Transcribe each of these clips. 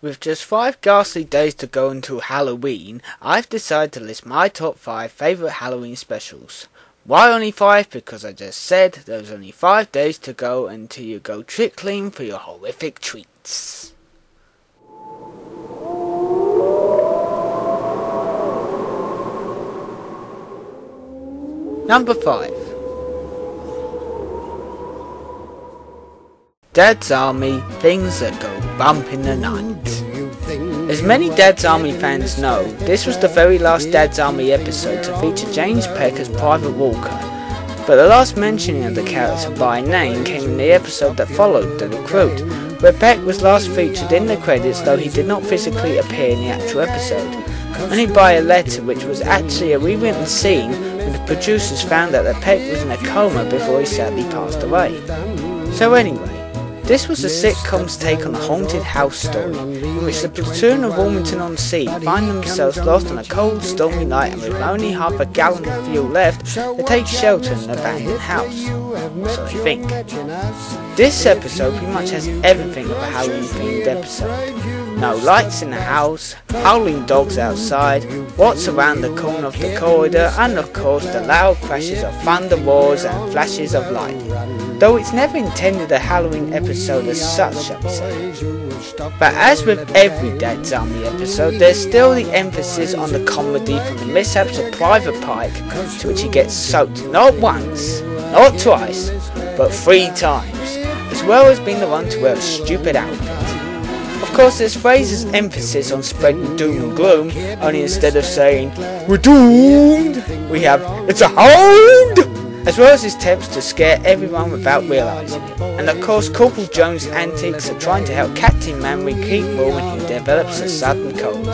With just 5 ghastly days to go until Halloween, I've decided to list my top 5 favourite Halloween specials. Why only 5? Because I just said there's only 5 days to go until you go trickling for your horrific treats. Number 5. Dad's Army, Things That Go Bump in the Night. As many Dad's Army fans know, this was the very last Dad's Army episode to feature James Peck as Private Walker, but the last mentioning of the character by name came in the episode that followed, The Recruit, where Peck was last featured in the credits though he did not physically appear in the actual episode, only by a letter which was actually a rewritten scene when the producers found out that Peck was in a coma before he sadly passed away. So anyway, this was the sitcom's take on a haunted house story, in which the platoon of Wilmington-on-Sea find themselves lost on a cold, stormy night and with only half a gallon of fuel left, they take shelter in an abandoned house. So they think. This episode pretty much has everything of a Halloween-themed episode. No lights in the house, howling dogs outside, what's around the corner of the corridor, and of course the loud crashes of thunder roars and flashes of lightning. Though it's never intended a Halloween episode as such, I'd say. But as with every Dad's Army episode, there's still the emphasis on the comedy from the mishaps of Private Pike, to which he gets soaked not once, not twice, but 3 times, as well as being the one to wear a stupid outfit. Of course, there's Fraser's emphasis on spreading doom and gloom, only instead of saying, "We're doomed," we have, "It's a hound!" as well as his attempts to scare everyone without realising it. And of course, Corporal Jones' antics are trying to help Captain Manry keep warm when he develops a sudden cold,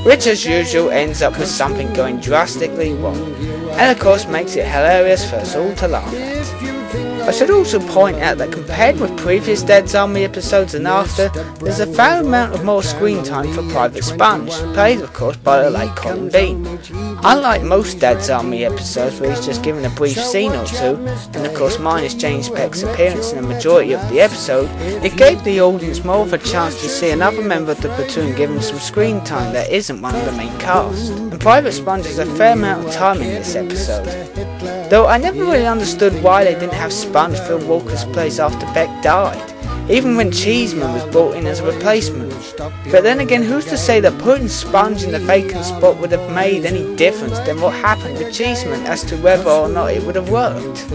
which as usual ends up with something going drastically wrong, and of course makes it hilarious for us all to laugh at. I should also point out that compared with previous Dad's Army episodes and after, there's a fair amount of more screen time for Private Sponge, played of course by the late Colin Bean. Unlike most Dad's Army episodes where he's just given a brief scene or two, and of course minus James Peck's appearance in the majority of the episode, it gave the audience more of a chance to see another member of the platoon given some screen time that isn't one of the main cast. And Private Sponge has a fair amount of time in this episode. Though I never really understood why they didn't have Sponge fill Walker's place after Peck died, even when Cheeseman was brought in as a replacement. But then again, who's to say that putting Sponge in the vacant spot would have made any difference than what happened with Cheeseman as to whether or not it would have worked?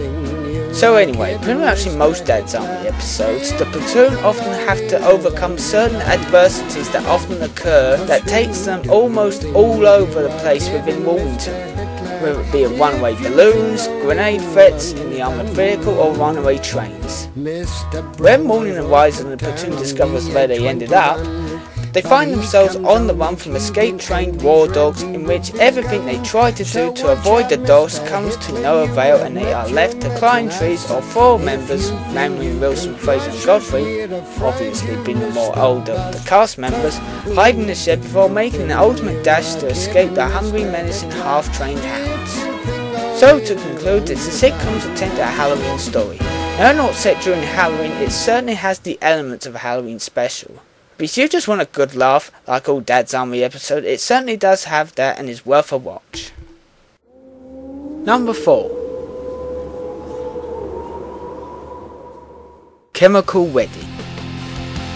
So anyway, pretty much in most Dad's Army episodes, the platoon often have to overcome certain adversities that often occur that takes them almost all over the place within Wilmington, whether it be runaway balloons, grenade threats in the armoured vehicle, or runaway trains. When morning arrives and the platoon discovers where they ended up, they find themselves on the run from escape trained war dogs, in which everything they try to do to avoid the dogs comes to no avail, and they are left to climb trees, or 4 members, Manry, Wilson, Fraser and Godfrey, obviously being the more older of the cast members, hide in the shed before making an ultimate dash to escape the hungry, menacing, half-trained hounds. So to conclude, it's the sitcom's attempt at a Halloween story. Though not set during Halloween, it certainly has the elements of a Halloween special. But if you just want a good laugh, like all Dad's Army episode, it certainly does have that and is worth a watch. Number 4. Chemical Wedding.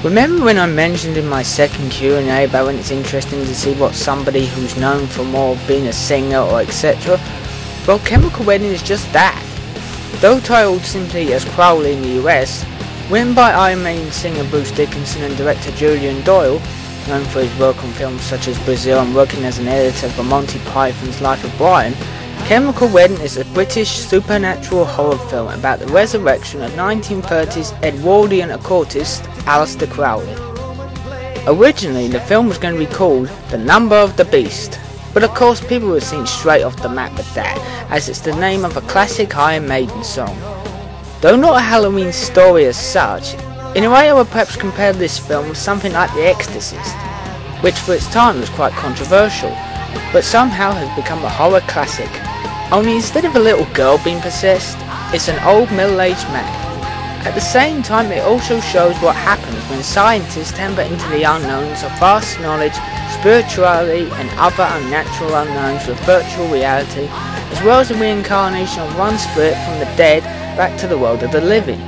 Remember when I mentioned in my second Q&A about when it's interesting to see what somebody who's known for more being a singer or etc. Well, Chemical Wedding is just that. Though titled simply as Crowley in the US, written by Iron Maiden singer Bruce Dickinson and director Julian Doyle, known for his work on films such as Brazil and working as an editor for Monty Python's Life of Brian, Chemical Wedding is a British supernatural horror film about the resurrection of 1930s Edwardian occultist Aleister Crowley. Originally, the film was going to be called The Number of the Beast, but of course people were seen straight off the map with that, as it's the name of a classic Iron Maiden song. Though not a Halloween story as such, in a way I would perhaps compare this film with something like The Exorcist, which for its time was quite controversial, but somehow has become a horror classic. Only instead of a little girl being possessed, it's an old middle-aged man. At the same time, it also shows what happens when scientists temper into the unknowns of vast knowledge, spirituality and other unnatural unknowns with virtual reality, as well as the reincarnation of one spirit from the dead back to the world of the living.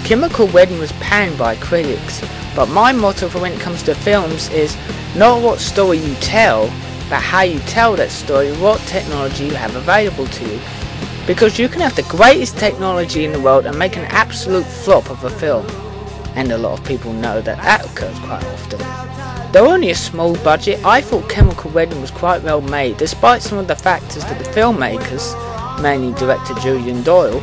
Chemical Wedding was panned by critics, but my motto for when it comes to films is not what story you tell, but how you tell that story, what technology you have available to you. Because you can have the greatest technology in the world and make an absolute flop of a film. And a lot of people know that that occurs quite often. Though only a small budget, I thought Chemical Wedding was quite well made, despite some of the factors that the filmmakers, mainly director Julian Doyle,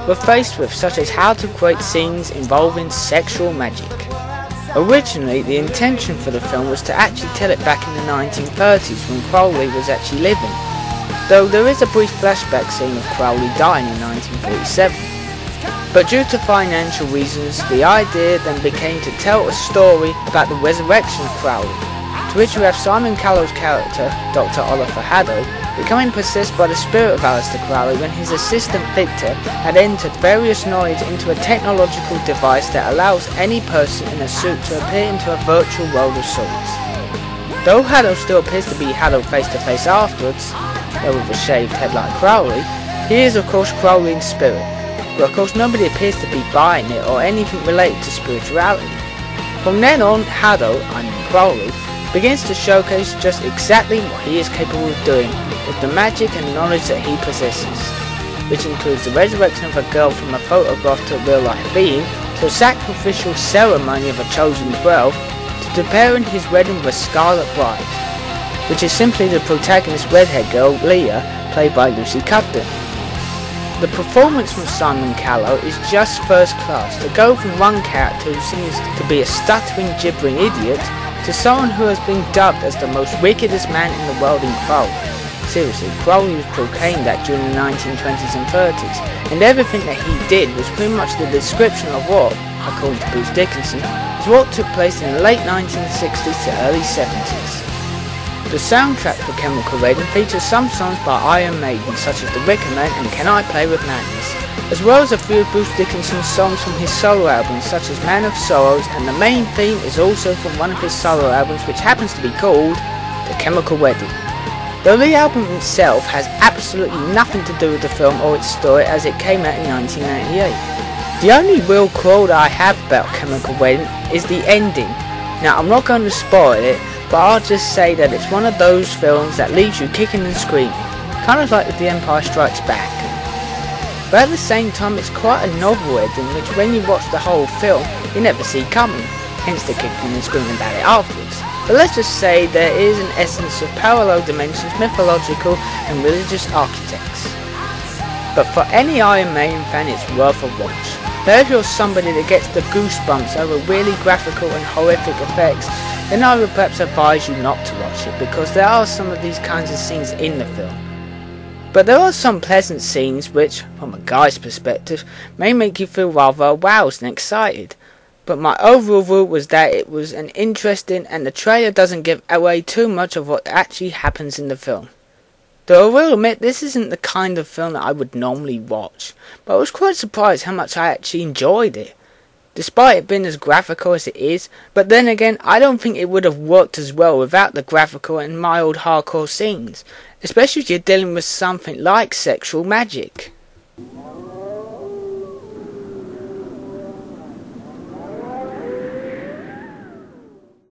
were faced with, such as how to create scenes involving sexual magic. Originally, the intention for the film was to actually tell it back in the 1930s when Crowley was actually living, though there is a brief flashback scene of Crowley dying in 1947. But due to financial reasons, the idea then became to tell a story about the resurrection of Crowley, to which we have Simon Callow's character, Dr. Oliver Haddo, becoming possessed by the spirit of Aleister Crowley when his assistant Victor had entered various knowledge into a technological device that allows any person in a suit to appear into a virtual world of sorts. Though Haddo still appears to be Haddo face to face afterwards, though with a shaved head like Crowley, he is of course Crowley in spirit, but of course nobody appears to be buying it or anything related to spirituality. From then on, Haddo, I mean Crowley, begins to showcase just exactly what he is capable of doing with the magic and knowledge that he possesses, which includes the resurrection of a girl from a photograph to a real life being, to a sacrificial ceremony of a chosen 12, to preparing his wedding with a Scarlet Bride, which is simply the protagonist redhead girl Leah, played by Lucy Cudden. The performance from Simon Callow is just first class, to go from one character who seems to be a stuttering, gibbering idiot to someone who has been dubbed as the most wickedest man in the world in Crowley. Seriously, Crowley was proclaimed that during the 1920s and 30s, and everything that he did was pretty much the description of what, according to Bruce Dickinson, is what took place in the late 1960s to early 70s. The soundtrack for Chemical Wedding features some songs by Iron Maiden such as The Wicker Man and Can I Play With Madness, as well as a few of Bruce Dickinson's songs from his solo albums such as Man of Sorrows, and the main theme is also from one of his solo albums which happens to be called The Chemical Wedding. Though the album itself has absolutely nothing to do with the film or its story as it came out in 1998. The only real quote I have about Chemical Wedding is the ending. Now I'm not going to spoil it, but I'll just say that it's one of those films that leaves you kicking and screaming, kind of like with The Empire Strikes Back. But at the same time it's quite a novel ending which when you watch the whole film you never see coming, hence the kicking and screaming about it afterwards. But let's just say there is an essence of parallel dimensions, mythological and religious architects. But for any Iron Maiden fan it's worth a watch. But if you're somebody that gets the goosebumps over really graphical and horrific effects, then I would perhaps advise you not to watch it, because there are some of these kinds of scenes in the film. But there are some pleasant scenes which, from a guy's perspective, may make you feel rather aroused and excited. But my overall rule was that it was an interesting, and the trailer doesn't give away too much of what actually happens in the film. Though I will admit this isn't the kind of film that I would normally watch, but I was quite surprised how much I actually enjoyed it, despite it being as graphical as it is. But then again, I don't think it would have worked as well without the graphical and mild hardcore scenes, especially if you're dealing with something like sexual magic.